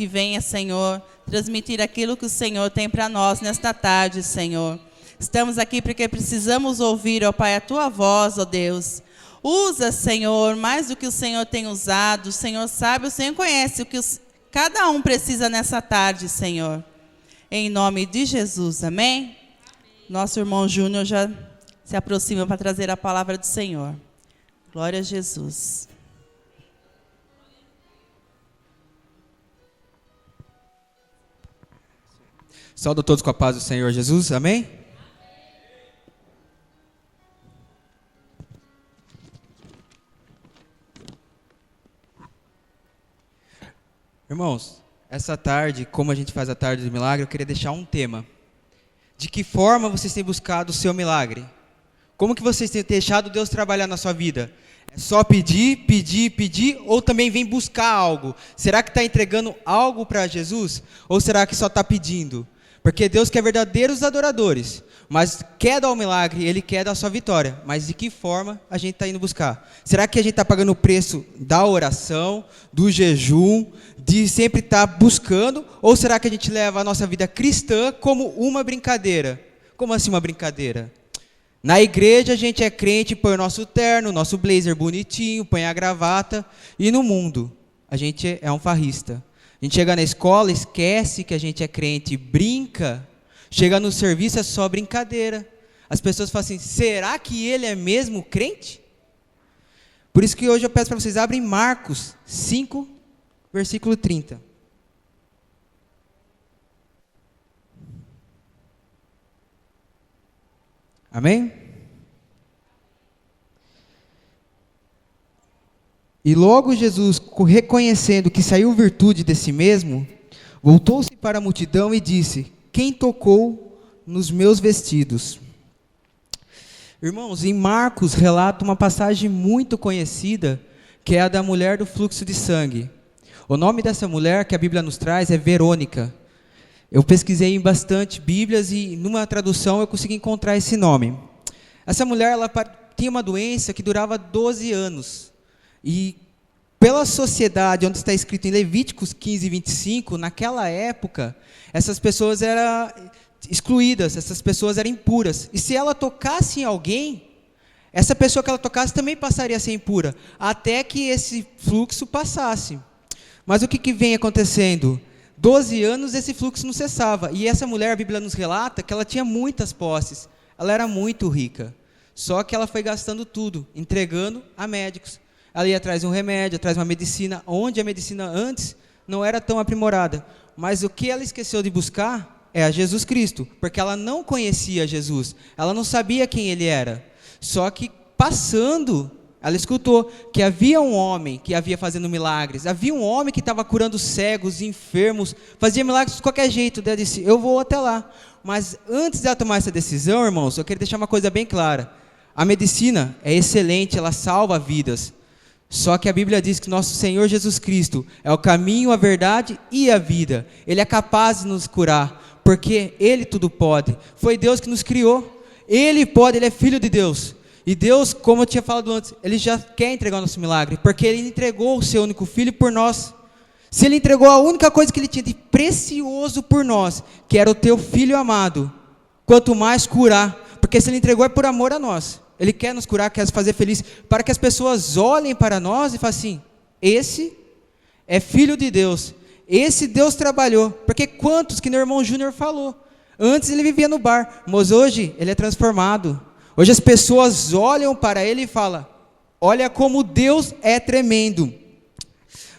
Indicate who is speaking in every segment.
Speaker 1: que venha, Senhor, transmitir aquilo que o Senhor tem para nós nesta tarde, Senhor. Estamos aqui porque precisamos ouvir, ó Pai, a Tua voz, ó Deus. Usa, Senhor, mais do que o Senhor tem usado. O Senhor sabe, o Senhor conhece o que cada um precisa nessa tarde, Senhor. Em nome de Jesus, amém? Nosso irmão Júnior já se aproxima para trazer a palavra do Senhor. Glória a Jesus.
Speaker 2: Saúdo a todos com a paz do Senhor Jesus, amém? Irmãos, essa tarde, como a gente faz a tarde do milagre, eu queria deixar um tema. De que forma vocês têm buscado o seu milagre? Como que vocês têm deixado Deus trabalhar na sua vida? É só pedir, pedir, pedir, ou também vem buscar algo? Será que está entregando algo para Jesus? Ou será que só está pedindo? Porque Deus quer verdadeiros adoradores, mas quer dar o milagre, Ele quer dar a sua vitória. Mas de que forma a gente está indo buscar? Será que a gente está pagando o preço da oração, do jejum, de sempre estar buscando? Ou será que a gente leva a nossa vida cristã como uma brincadeira? Como assim uma brincadeira? Na igreja a gente é crente, põe o nosso terno, nosso blazer bonitinho, põe a gravata, e no mundo a gente é um farrista. A gente chega na escola, esquece que a gente é crente, brinca, chega no serviço, é só brincadeira. As pessoas falam assim, será que ele é mesmo crente? Por isso que hoje eu peço para vocês, abrem Marcos 5, versículo 30. Amém? E logo Jesus, reconhecendo que saiu virtude de si mesmo, voltou-se para a multidão e disse, quem tocou nos meus vestidos? Irmãos, em Marcos relata uma passagem muito conhecida, que é a da mulher do fluxo de sangue. O nome dessa mulher que a Bíblia nos traz é Verônica. Eu pesquisei em bastante Bíblias e numa tradução eu consegui encontrar esse nome. Essa mulher ela tinha uma doença que durava 12 anos. E pela sociedade, onde está escrito em Levíticos 15, 25, naquela época, essas pessoas eram excluídas, essas pessoas eram impuras. E se ela tocasse em alguém, essa pessoa que ela tocasse também passaria a ser impura, até que esse fluxo passasse. Mas o que vem acontecendo? 12 anos esse fluxo não cessava. E essa mulher, a Bíblia nos relata que ela tinha muitas posses. Ela era muito rica. Só que ela foi gastando tudo, entregando a médicos. Ela ia atrás de um remédio, atrás de uma medicina, onde a medicina antes não era tão aprimorada. Mas o que ela esqueceu de buscar é a Jesus Cristo, porque ela não conhecia Jesus, ela não sabia quem Ele era. Só que passando, ela escutou que havia um homem que havia fazendo milagres, havia um homem que estava curando cegos, enfermos, fazia milagres de qualquer jeito. Ela disse, eu vou até lá. Mas antes de ela tomar essa decisão, irmãos, eu queria deixar uma coisa bem clara. A medicina é excelente, ela salva vidas. Só que a Bíblia diz que nosso Senhor Jesus Cristo é o caminho, a verdade e a vida. Ele é capaz de nos curar, porque Ele tudo pode. Foi Deus que nos criou. Ele pode, Ele é Filho de Deus. E Deus, como eu tinha falado antes, Ele já quer entregar o nosso milagre, porque Ele entregou o Seu único Filho por nós. Se Ele entregou a única coisa que Ele tinha de precioso por nós, que era o Teu Filho amado, quanto mais curar, porque se Ele entregou é por amor a nós. Ele quer nos curar, quer nos fazer felizes, para que as pessoas olhem para nós e falem assim, esse é Filho de Deus, esse Deus trabalhou, porque quantos que meu irmão Júnior falou, antes ele vivia no bar, mas hoje ele é transformado, hoje as pessoas olham para ele e falam, olha como Deus é tremendo.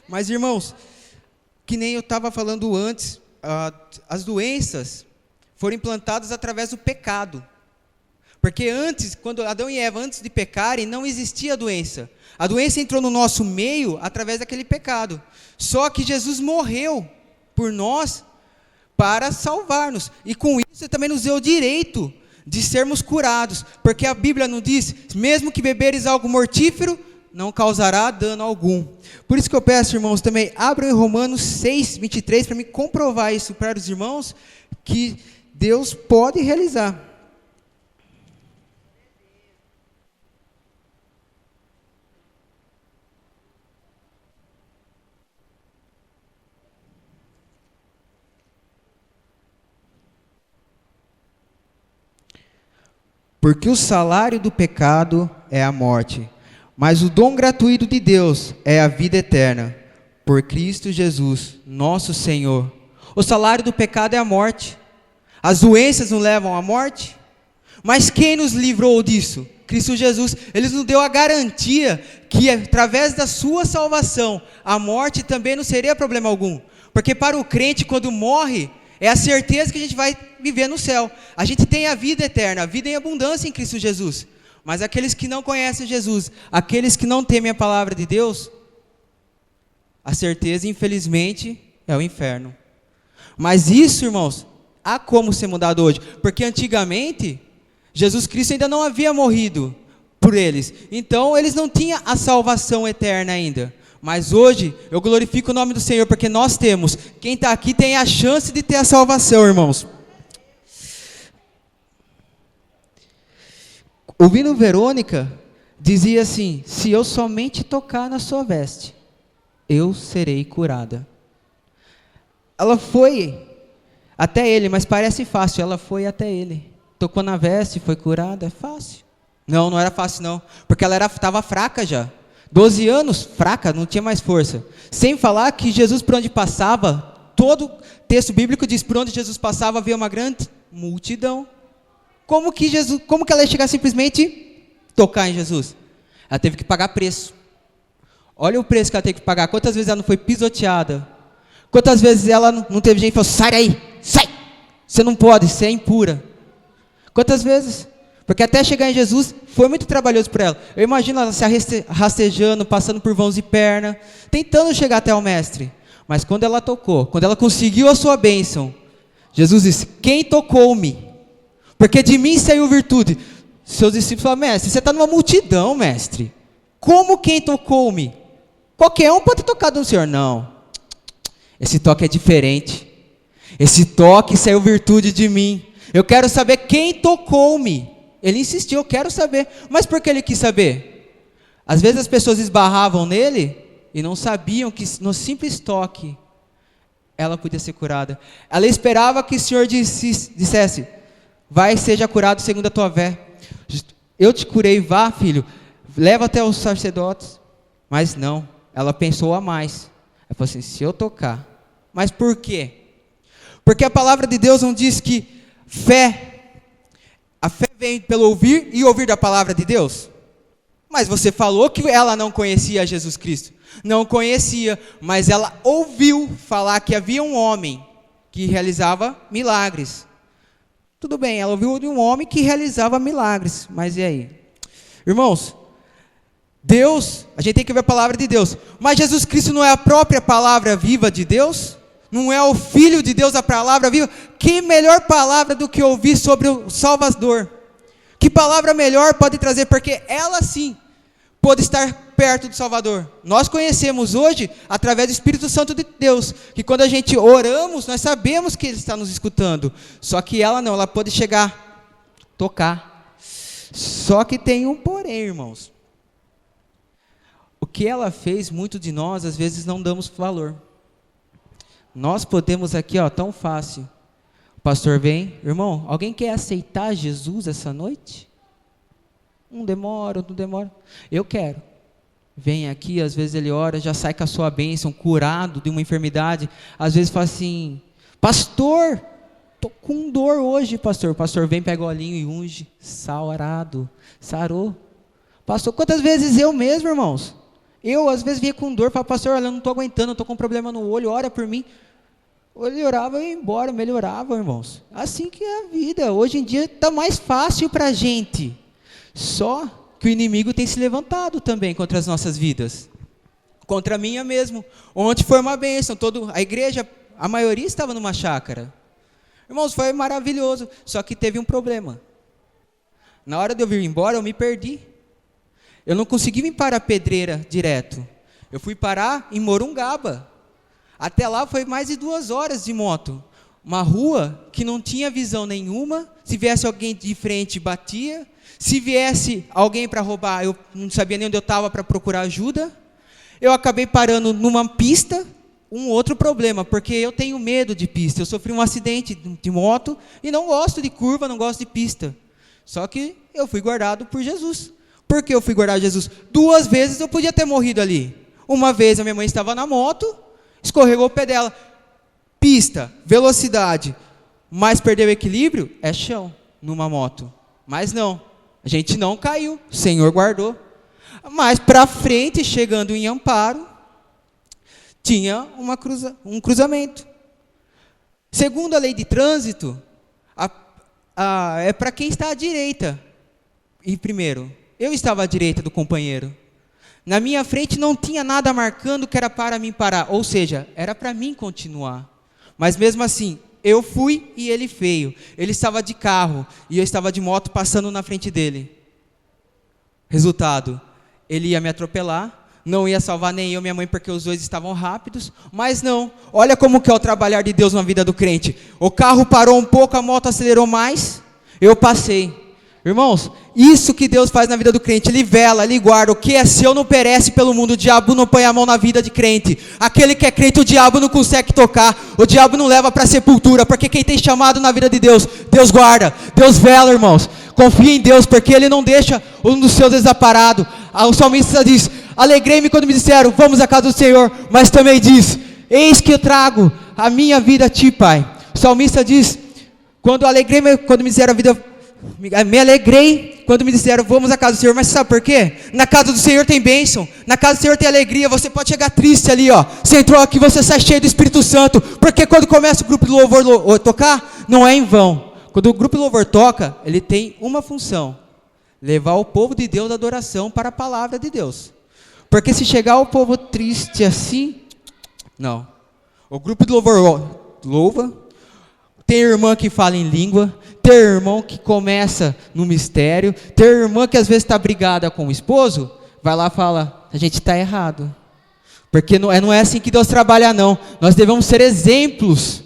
Speaker 2: Mas irmãos, que nem eu estava falando antes, as doenças foram implantadas através do pecado. Porque antes, quando Adão e Eva, antes de pecarem, não existia a doença. A doença entrou no nosso meio através daquele pecado. Só que Jesus morreu por nós para salvar-nos. E com isso ele também nos deu o direito de sermos curados. Porque a Bíblia nos diz, mesmo que beberes algo mortífero, não causará dano algum. Por isso que eu peço, irmãos, também, abram em Romanos 6, 23, para me comprovar isso para os irmãos, que Deus pode realizar. Porque o salário do pecado é a morte, mas o dom gratuito de Deus é a vida eterna, por Cristo Jesus, nosso Senhor. O salário do pecado é a morte. As doenças nos levam à morte. Mas quem nos livrou disso? Cristo Jesus. Ele nos deu a garantia que através da sua salvação, a morte também não seria problema algum. Porque para o crente, quando morre, é a certeza que a gente vai viver no céu. A gente tem a vida eterna, a vida em abundância em Cristo Jesus. Mas aqueles que não conhecem Jesus, aqueles que não temem a palavra de Deus, a certeza, infelizmente, é o inferno. Mas isso, irmãos, há como ser mudado hoje. Porque antigamente, Jesus Cristo ainda não havia morrido por eles. Então, eles não tinham a salvação eterna ainda. Mas hoje, eu glorifico o nome do Senhor, porque nós temos. Quem está aqui tem a chance de ter a salvação, irmãos. Ouvindo Verônica, dizia assim: se eu somente tocar na sua veste, eu serei curada. Ela foi até ele, mas parece fácil. Ela foi até ele, tocou na veste, foi curada. É fácil? Não, não era fácil não, porque ela estava fraca já. 12 anos, fraca, não tinha mais força. Sem falar que Jesus, por onde passava, todo texto bíblico diz, por onde Jesus passava havia uma grande multidão. Como que ela ia chegar simplesmente tocar em Jesus? Ela teve que pagar preço. Olha o preço que ela teve que pagar. Quantas vezes ela não foi pisoteada? Quantas vezes ela não teve gente que falou, sai daí, sai! Você não pode, você é impura. Quantas vezes? Porque até chegar em Jesus, foi muito trabalhoso para ela. Eu imagino ela se rastejando, passando por vãos de perna, tentando chegar até o mestre. Mas quando ela tocou, quando ela conseguiu a sua bênção, Jesus disse, quem tocou-me? Porque de mim saiu virtude. Seus discípulos falaram, mestre, você está numa multidão, mestre. Como quem tocou-me? Qualquer um pode ter tocado no Senhor. Não. Esse toque é diferente. Esse toque saiu virtude de mim. Eu quero saber quem tocou-me. Ele insistiu, eu quero saber. Mas por que ele quis saber? Às vezes as pessoas esbarravam nele e não sabiam que no simples toque ela podia ser curada. Ela esperava que o Senhor dissesse, vai, seja curado segundo a tua fé. Eu te curei, vá, filho, leva até os sacerdotes. Mas não, ela pensou a mais. Ela falou assim, se eu tocar. Mas por quê? Porque a palavra de Deus não diz que a fé vem pelo ouvir e ouvir da palavra de Deus. Mas você falou que ela não conhecia Jesus Cristo. Não conhecia, mas ela ouviu falar que havia um homem que realizava milagres. Tudo bem, ela ouviu de um homem que realizava milagres. Mas e aí? Irmãos, Deus, a gente tem que ver a palavra de Deus. Mas Jesus Cristo não é a própria palavra viva de Deus? Não é o Filho de Deus a palavra viva? Que melhor palavra do que ouvir sobre o Salvador? Que palavra melhor pode trazer? Porque ela sim pode estar perto do Salvador. Nós conhecemos hoje, através do Espírito Santo de Deus, que quando a gente oramos, nós sabemos que Ele está nos escutando. Só que ela não, ela pode chegar, tocar. Só que tem um porém, irmãos. O que ela fez, muito de nós, às vezes não damos valor. Nós podemos aqui, tão fácil. O pastor vem, irmão, alguém quer aceitar Jesus essa noite? Não demora. Eu quero. Vem aqui, às vezes ele ora, já sai com a sua bênção, curado de uma enfermidade. Às vezes fala assim, pastor, estou com dor hoje, pastor. O pastor vem, pega o olhinho e unge, sarado, sarou. Pastor, quantas vezes eu mesmo, irmãos? Eu, às vezes, vinha com dor, falava, pastor, olha, eu não estou aguentando, estou com um problema no olho, ora por mim. Ele orava e ia embora, melhorava, irmãos. Assim que é a vida. Hoje em dia está mais fácil para a gente. Só que o inimigo tem se levantado também contra as nossas vidas. Contra a minha mesmo. Ontem foi uma bênção. A igreja, a maioria estava numa chácara. Irmãos, foi maravilhoso. Só que teve um problema. Na hora de eu vir embora, eu me perdi. Eu não consegui vir para a Pedreira direto. Eu fui parar em Morungaba. Até lá foi mais de 2 horas de moto. Uma rua que não tinha visão nenhuma. Se viesse alguém de frente, batia. Se viesse alguém para roubar, eu não sabia nem onde eu estava para procurar ajuda. Eu acabei parando numa pista. Um outro problema, porque eu tenho medo de pista. Eu sofri um acidente de moto e não gosto de curva, não gosto de pista. Só que eu fui guardado por Jesus. Por que eu fui guardado por Jesus? 2 vezes eu podia ter morrido ali. Uma vez a minha mãe estava na moto, escorregou o pé dela. Pista, velocidade, mas perdeu o equilíbrio, é chão numa moto. Mas não, a gente não caiu, o Senhor guardou. Mas para frente, chegando em Amparo, tinha um cruzamento. Segundo a lei de trânsito, é para quem está à direita. E primeiro, eu estava à direita do companheiro. Na minha frente não tinha nada marcando que era para mim parar. Ou seja, era para mim continuar. Mas mesmo assim, eu fui e ele veio. Ele estava de carro e eu estava de moto passando na frente dele. Resultado, ele ia me atropelar. Não ia salvar nem eu e minha mãe porque os dois estavam rápidos. Mas não, olha como que é o trabalhar de Deus na vida do crente. O carro parou um pouco, a moto acelerou mais. Eu passei. Irmãos, isso que Deus faz na vida do crente, Ele vela, Ele guarda, o que é seu não perece pelo mundo, o diabo não põe a mão na vida de crente, aquele que é crente o diabo não consegue tocar, o diabo não leva para a sepultura, porque quem tem chamado na vida de Deus, Deus guarda, Deus vela, irmãos, confia em Deus, porque Ele não deixa um dos seus desamparado. O salmista diz, alegrei-me quando me disseram, vamos à casa do Senhor, mas também diz, eis que eu trago a minha vida a Ti, Pai. O salmista diz, quando me disseram a vida, me alegrei quando me disseram, vamos à casa do Senhor, mas sabe por quê? Na casa do Senhor tem bênção, na casa do Senhor tem alegria, você pode chegar triste ali, ó, você entrou aqui, você sai cheio do Espírito Santo, porque quando começa o grupo de louvor tocar, não é em vão, quando o grupo de louvor toca, ele tem uma função, levar o povo de Deus da adoração para a palavra de Deus, porque se chegar o povo triste assim, não, o grupo de louvor louva, tem irmã que fala em língua, tem irmão que começa no mistério, tem irmã que às vezes está brigada com o esposo, vai lá e fala, a gente está errado, porque não é assim que Deus trabalha não, nós devemos ser exemplos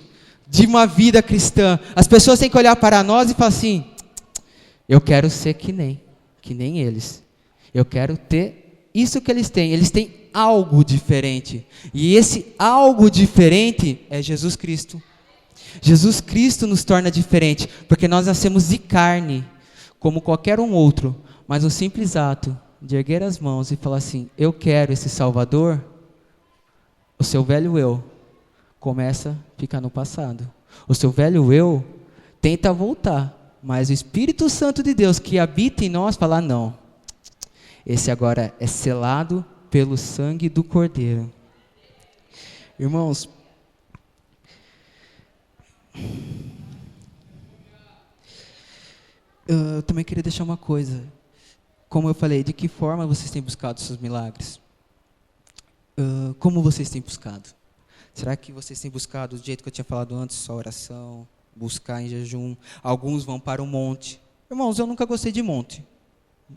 Speaker 2: de uma vida cristã, as pessoas têm que olhar para nós e falar assim, eu quero ser que nem eles, eu quero ter isso que eles têm algo diferente, e esse algo diferente é Jesus Cristo. Jesus Cristo nos torna diferente, porque nós nascemos de carne, como qualquer um outro, mas o simples ato de erguer as mãos e falar assim, eu quero esse Salvador, o seu velho eu começa a ficar no passado. O seu velho eu tenta voltar, mas o Espírito Santo de Deus que habita em nós fala, não, esse agora é selado pelo sangue do Cordeiro. Irmãos, eu também queria deixar uma coisa, como eu falei, de que forma vocês têm buscado seus milagres? Como vocês têm buscado? Será que vocês têm buscado do jeito que eu tinha falado antes, só oração, buscar em jejum? Alguns vão para o monte. Irmãos, eu nunca gostei de monte.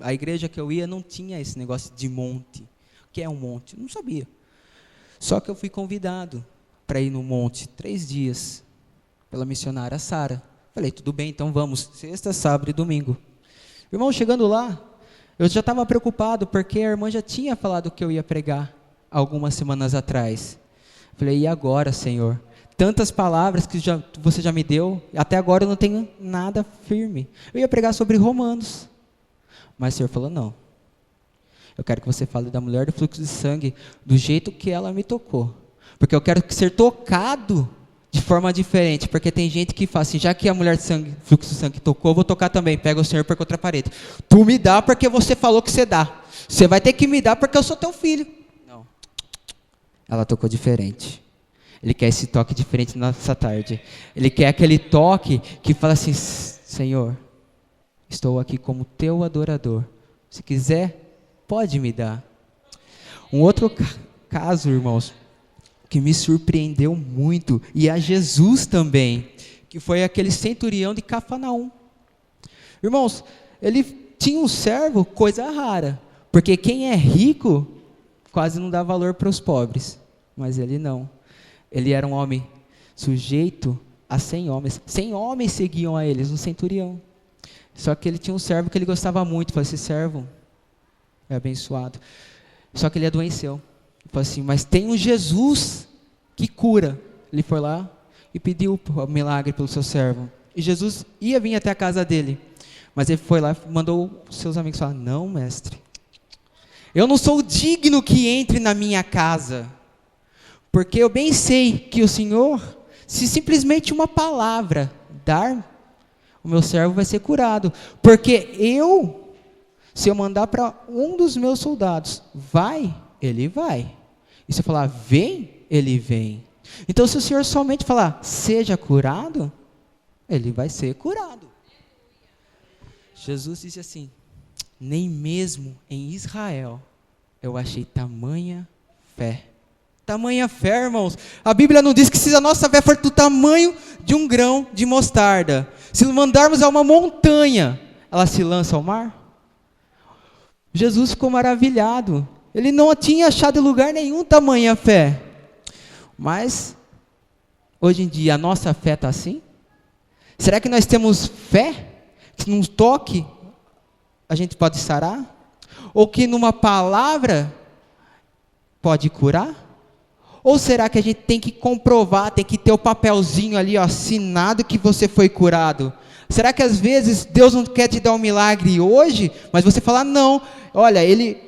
Speaker 2: A igreja que eu ia não tinha esse negócio de monte. O que é um monte? Eu não sabia. Só que eu fui convidado para ir no monte 3 dias. Pela missionária Sara. Falei, tudo bem, então vamos, sexta, sábado e domingo. Irmão, chegando lá, eu já estava preocupado, porque a irmã já tinha falado que eu ia pregar algumas semanas atrás. Falei, e agora, Senhor? Tantas palavras que você já me deu, até agora eu não tenho nada firme. Eu ia pregar sobre Romanos. Mas o Senhor falou, não. Eu quero que você fale da mulher do fluxo de sangue, do jeito que ela me tocou. Porque eu quero ser tocado de forma diferente, porque tem gente que fala assim, já que a mulher de sangue, fluxo de sangue tocou, eu vou tocar também, pega o Senhor por contra a parede. Tu me dá porque você falou que você dá. Você vai ter que me dar porque eu sou teu filho. Não. Ela tocou diferente. Ele quer esse toque diferente nessa tarde. Ele quer aquele toque que fala assim, Senhor, estou aqui como teu adorador. Se quiser, pode me dar. Um outro caso, irmãos, que me surpreendeu muito, e a Jesus também, que foi aquele centurião de Cafarnaum. Irmãos, ele tinha um servo, coisa rara, porque quem é rico quase não dá valor para os pobres, mas ele não. Ele era um homem sujeito a 100 homens. 100 homens seguiam a eles, um centurião. Só que ele tinha um servo que ele gostava muito, falou, esse servo é abençoado. Só que ele adoeceu. Falou assim, mas tem um Jesus que cura. Ele foi lá e pediu o milagre pelo seu servo. E Jesus ia vir até a casa dele. Mas ele foi lá e mandou os seus amigos falar: não, mestre, eu não sou digno que entre na minha casa, porque eu bem sei que o Senhor, se simplesmente uma palavra dar, o meu servo vai ser curado. Porque se eu mandar para um dos meus soldados, vai, ele vai. E se eu falar, vem, ele vem. Então, se o Senhor somente falar, seja curado, ele vai ser curado. Jesus disse assim: nem mesmo em Israel eu achei tamanha fé. Tamanha fé, irmãos. A Bíblia não diz que se a nossa fé for do tamanho de um grão de mostarda, se mandarmos a uma montanha, ela se lança ao mar? Jesus ficou maravilhado. Ele não tinha achado em lugar nenhum tamanha fé. Mas, hoje em dia, a nossa fé está assim? Será que nós temos fé? Que num toque a gente pode sarar? Ou que numa palavra pode curar? Ou será que a gente tem que comprovar, tem que ter o papelzinho ali, ó, assinado que você foi curado? Será que às vezes Deus não quer te dar um milagre hoje, mas você fala, não, olha,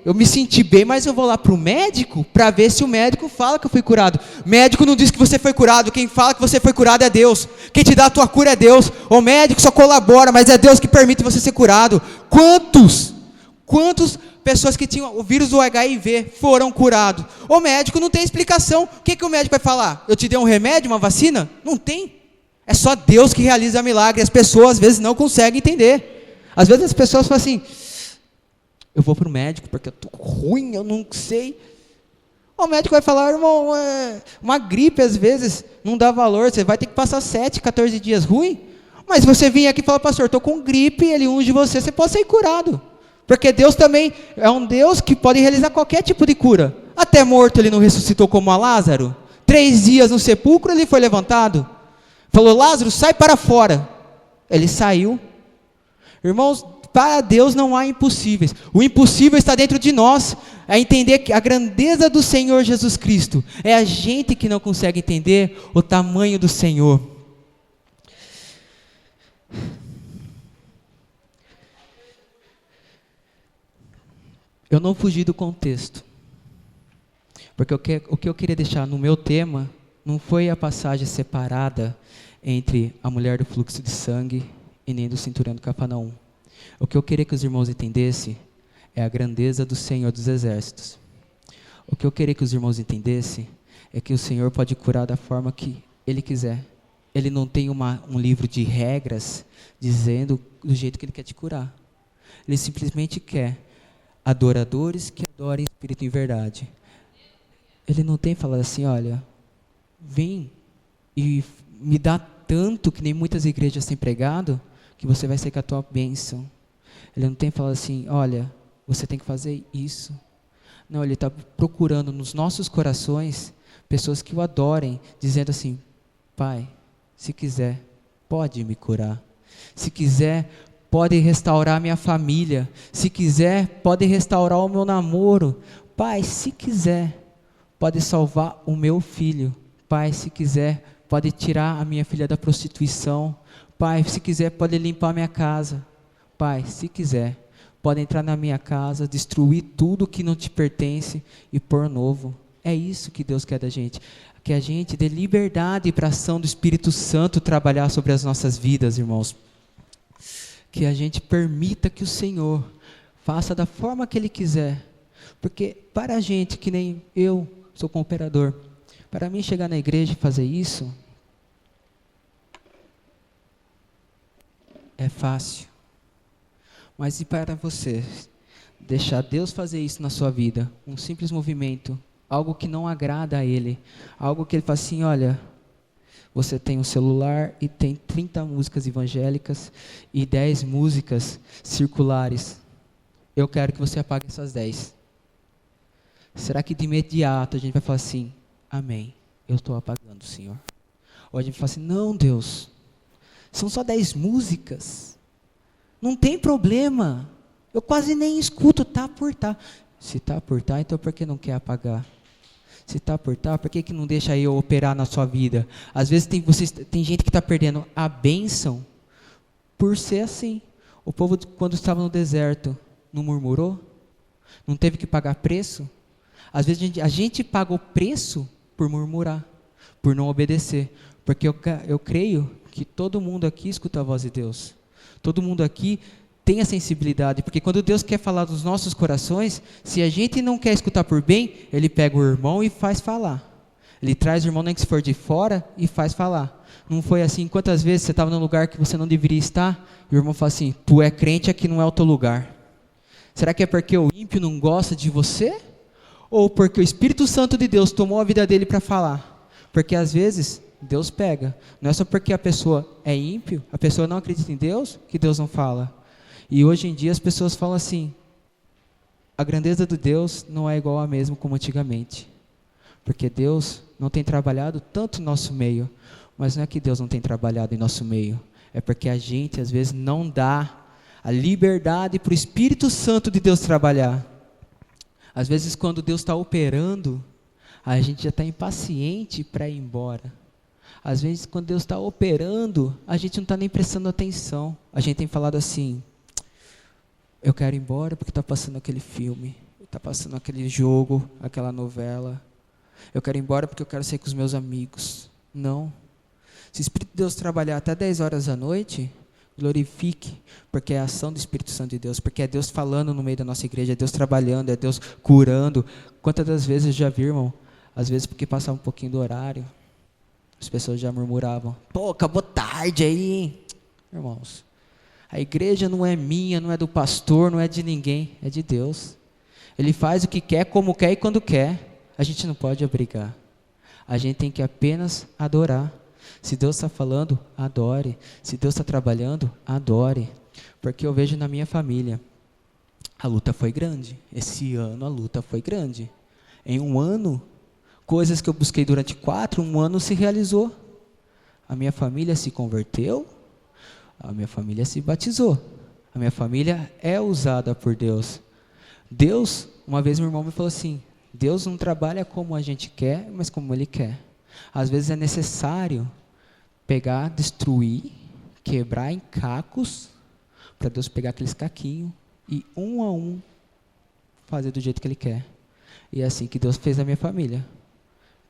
Speaker 2: eu me senti bem, mas eu vou lá para o médico, para ver se o médico fala que eu fui curado. Médico não diz que você foi curado, quem fala que você foi curado é Deus. Quem te dá a tua cura é Deus. O médico só colabora, mas é Deus que permite você ser curado. Quantas pessoas que tinham o vírus do HIV foram curados? O médico não tem explicação. O que o médico vai falar? Eu te dei um remédio, uma vacina? Não tem. É só Deus que realiza milagre. As pessoas às vezes não conseguem entender. Às vezes as pessoas falam assim, eu vou para o médico porque eu estou ruim, eu não sei. O médico vai falar, irmão, uma gripe às vezes não dá valor, você vai ter que passar 7, 14 dias ruim. Mas você vem aqui e fala, pastor, estou com gripe, ele unge você, você pode ser curado. Porque Deus também é um Deus que pode realizar qualquer tipo de cura. Até morto ele não ressuscitou como a Lázaro. 3 dias no sepulcro ele foi levantado. Falou, Lázaro, sai para fora. Ele saiu. Irmãos, para Deus não há impossíveis. O impossível está dentro de nós. É entender que a grandeza do Senhor Jesus Cristo. É a gente que não consegue entender o tamanho do Senhor. Eu não fugi do contexto. Porque o que eu queria deixar no meu tema não foi a passagem separada entre a mulher do fluxo de sangue e nem do cinturão do Cafarnaum. O que eu queria que os irmãos entendessem é a grandeza do Senhor dos Exércitos. O que eu queria que os irmãos entendessem é que o Senhor pode curar da forma que Ele quiser. Ele não tem um livro de regras dizendo do jeito que Ele quer te curar. Ele simplesmente quer adoradores que adorem Espírito em verdade. Ele não tem falado assim, olha, vem e me dá tanto, que nem muitas igrejas têm pregado, que você vai ser com a tua bênção. Ele não tem falado assim, olha, você tem que fazer isso. Não, Ele está procurando nos nossos corações pessoas que o adorem, dizendo assim, Pai, se quiser, pode me curar. Se quiser, pode restaurar a minha família. Se quiser, pode restaurar o meu namoro. Pai, se quiser, pode salvar o meu filho. Pai, se quiser, pode tirar a minha filha da prostituição. Pai, se quiser, pode limpar a minha casa. Pai, se quiser, pode entrar na minha casa, destruir tudo que não te pertence e pôr novo. É isso que Deus quer da gente. Que a gente dê liberdade para a ação do Espírito Santo trabalhar sobre as nossas vidas, irmãos. Que a gente permita que o Senhor faça da forma que Ele quiser. Porque para a gente, que nem eu sou cooperador, para mim chegar na igreja e fazer isso, é fácil. Mas e para você deixar Deus fazer isso na sua vida? Um simples movimento, algo que não agrada a Ele, algo que Ele fala assim, olha, você tem um celular e tem 30 músicas evangélicas e 10 músicas circulares. Eu quero que você apague essas 10. Será que de imediato a gente vai falar assim, amém, eu estou apagando, Senhor? Ou a gente fala assim, não, Deus, são só 10 músicas. Não tem problema. Eu quase nem escuto, tá por tá. Se tá por tá, então por que não quer apagar? Se está por tá, por que não deixa eu operar na sua vida? Às vezes tem gente que está perdendo a bênção por ser assim. O povo, quando estava no deserto, não murmurou? Não teve que pagar preço? Às vezes a gente paga o preço por murmurar, por não obedecer. Porque eu creio que todo mundo aqui escuta a voz de Deus. Todo mundo aqui tem a sensibilidade. Porque quando Deus quer falar dos nossos corações, se a gente não quer escutar por bem, Ele pega o irmão e faz falar. Ele traz o irmão, nem que se for de fora, e faz falar. Não foi assim? Quantas vezes você estava num lugar que você não deveria estar, e o irmão fala assim, tu é crente, aqui não é o teu lugar. Será que é porque o ímpio não gosta de você? Ou porque o Espírito Santo de Deus tomou a vida dele para falar? Porque às vezes Deus pega. Não é só porque a pessoa é ímpio, a pessoa não acredita em Deus, que Deus não fala. E hoje em dia as pessoas falam assim, a grandeza de Deus não é igual a mesmo como antigamente. Porque Deus não tem trabalhado tanto no nosso meio. Mas não é que Deus não tem trabalhado em nosso meio. É porque a gente às vezes não dá a liberdade para o Espírito Santo de Deus trabalhar. Às vezes quando Deus está operando, a gente já está impaciente para ir embora. Às vezes quando Deus está operando, a gente não está nem prestando atenção. A gente tem falado assim, eu quero ir embora porque está passando aquele filme, está passando aquele jogo, aquela novela. Eu quero ir embora porque eu quero sair com os meus amigos. Não. Se o Espírito de Deus trabalhar até 10 horas da noite, glorifique, porque é a ação do Espírito Santo de Deus, porque é Deus falando no meio da nossa igreja, é Deus trabalhando, é Deus curando. Quantas das vezes eu já vi, irmão, às vezes porque passava um pouquinho do horário, as pessoas já murmuravam, pô, acabou tarde aí, hein? Irmãos, a igreja não é minha, não é do pastor, não é de ninguém, é de Deus. Ele faz o que quer, como quer e quando quer. A gente não pode obrigar. A gente tem que apenas adorar. Se Deus está falando, adore. Se Deus está trabalhando, adore. Porque eu vejo na minha família, a luta foi grande. Esse ano a luta foi grande. Em um ano, coisas que eu busquei durante 4, um ano se realizou. A minha família se converteu, a minha família se batizou. A minha família é usada por Deus. Deus, uma vez meu irmão me falou assim, Deus não trabalha como a gente quer, mas como Ele quer. Às vezes é necessário pegar, destruir, quebrar em cacos, para Deus pegar aqueles caquinhos e um a um fazer do jeito que Ele quer. E é assim que Deus fez a minha família.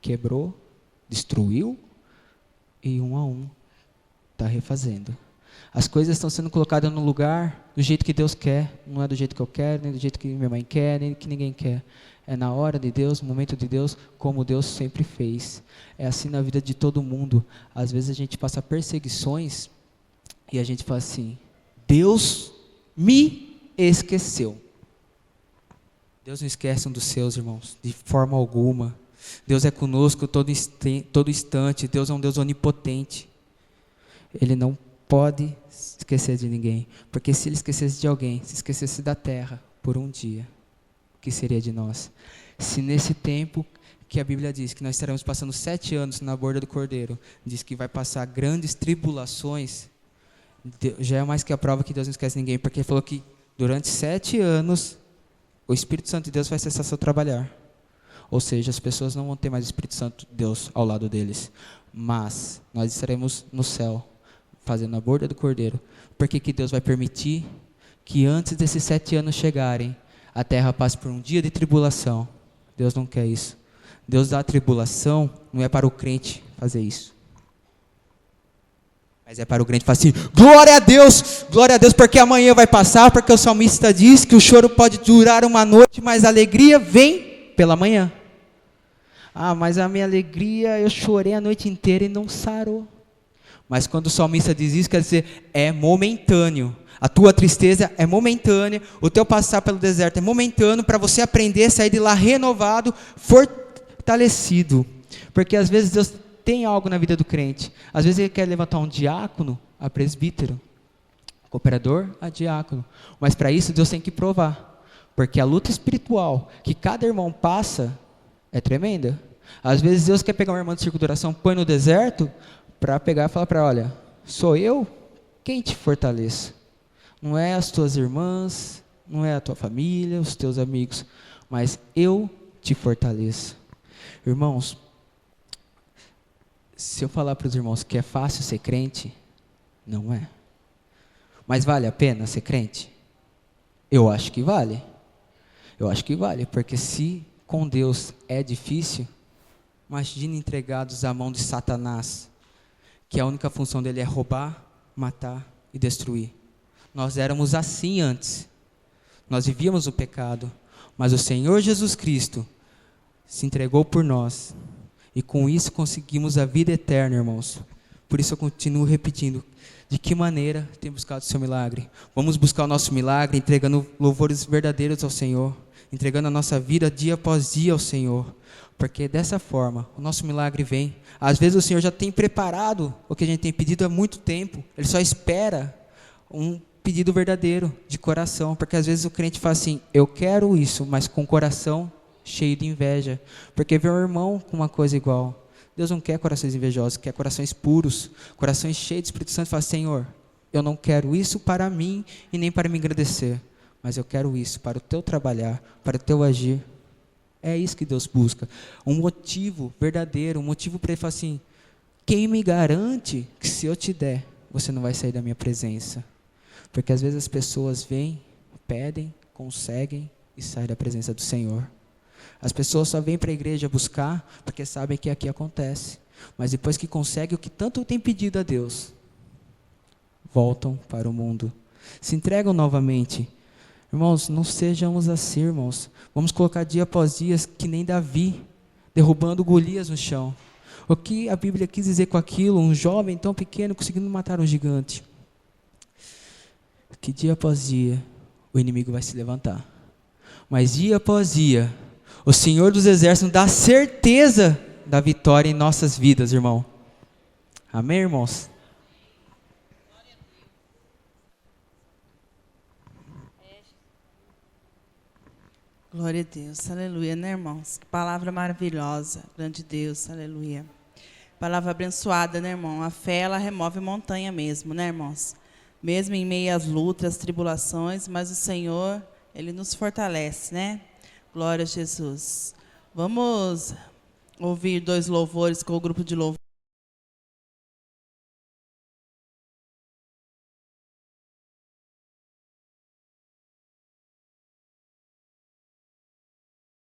Speaker 2: Quebrou, destruiu e um a um está refazendo. As coisas estão sendo colocadas no lugar do jeito que Deus quer. Não é do jeito que eu quero, nem do jeito que minha mãe quer, nem que ninguém quer. É na hora de Deus, no momento de Deus, como Deus sempre fez. É assim na vida de todo mundo. Às vezes a gente passa perseguições e a gente fala assim, Deus me esqueceu. Deus não esquece um dos seus, irmãos, de forma alguma. Deus é conosco todo instante. Deus é um Deus onipotente. Ele não pode esquecer de ninguém. Porque se Ele esquecesse de alguém, se esquecesse da terra por um dia, o que seria de nós? Se nesse tempo que a Bíblia diz que nós estaremos passando 7 anos na borda do Cordeiro, diz que vai passar grandes tribulações, já é mais que a prova que Deus não esquece ninguém, porque Ele falou que durante 7 anos o Espírito Santo de Deus vai cessar seu trabalhar. Ou seja, as pessoas não vão ter mais o Espírito Santo de Deus ao lado deles. Mas nós estaremos no céu, fazendo a borda do Cordeiro. Por que Deus vai permitir que antes desses 7 anos chegarem, a terra passe por um dia de tribulação? Deus não quer isso. Deus dá a tribulação, não é para o crente fazer isso. Mas é para o crente falar assim, glória a Deus, porque amanhã vai passar, porque o salmista diz que o choro pode durar uma noite, mas a alegria vem pela manhã. Ah, mas a minha alegria, eu chorei a noite inteira e não sarou. Mas quando o salmista diz isso, quer dizer, é momentâneo. A tua tristeza é momentânea, o teu passar pelo deserto é momentâneo, para você aprender a sair de lá renovado, fortalecido. Porque às vezes Deus tem algo na vida do crente. Às vezes Ele quer levantar um diácono a presbítero, cooperador a diácono. Mas para isso Deus tem que provar. Porque a luta espiritual que cada irmão passa é tremenda. Às vezes Deus quer pegar uma irmã de circulação, põe no deserto, para pegar e falar para ela, olha, sou eu quem te fortaleça. Não é as tuas irmãs, não é a tua família, os teus amigos, mas eu te fortaleço. Irmãos, se eu falar para os irmãos que é fácil ser crente, não é. Mas vale a pena ser crente? Eu acho que vale. Eu acho que vale, porque se com Deus é difícil, imagine entregados à mão de Satanás, que a única função dele é roubar, matar e destruir. Nós éramos assim antes. Nós vivíamos o pecado, mas o Senhor Jesus Cristo se entregou por nós. E com isso conseguimos a vida eterna, irmãos. Por isso eu continuo repetindo, de que maneira tem buscado o seu milagre? Vamos buscar o nosso milagre entregando louvores verdadeiros ao Senhor, entregando a nossa vida dia após dia ao Senhor, porque dessa forma o nosso milagre vem. Às vezes o Senhor já tem preparado o que a gente tem pedido há muito tempo, Ele só espera um pedido verdadeiro, de coração, porque às vezes o crente fala assim, eu quero isso, mas com o coração cheio de inveja, porque vê um irmão com uma coisa igual. Deus não quer corações invejosos, quer corações puros, corações cheios do Espírito Santo. Fala, Senhor, eu não quero isso para mim e nem para me engrandecer, mas eu quero isso para o teu trabalhar, para o teu agir. É isso que Deus busca, um motivo verdadeiro, um motivo para Ele falar assim, quem me garante que se eu te der, você não vai sair da minha presença? Porque às vezes as pessoas vêm, pedem, conseguem e saem da presença do Senhor. As pessoas só vêm para a igreja buscar porque sabem que aqui acontece. Mas depois que conseguem o que tanto tem pedido a Deus, voltam para o mundo. Se entregam novamente. Irmãos, não sejamos assim, irmãos. Vamos colocar dia após dia que nem Davi, derrubando Golias no chão. O que a Bíblia quis dizer com aquilo? Um jovem tão pequeno conseguindo matar um gigante. Que dia após dia o inimigo vai se levantar. Mas dia após dia, o Senhor dos Exércitos nos dá certeza da vitória em nossas vidas, irmão. Amém, irmãos?
Speaker 1: Glória a Deus, aleluia, né, irmãos? Palavra maravilhosa, grande Deus, aleluia. Palavra abençoada, né, irmão? A fé, ela remove montanha mesmo, né, irmãos? Mesmo em meio às lutas, tribulações, mas o Senhor, Ele nos fortalece, né? Glória a Jesus. Vamos ouvir 2 louvores com o grupo de louvor.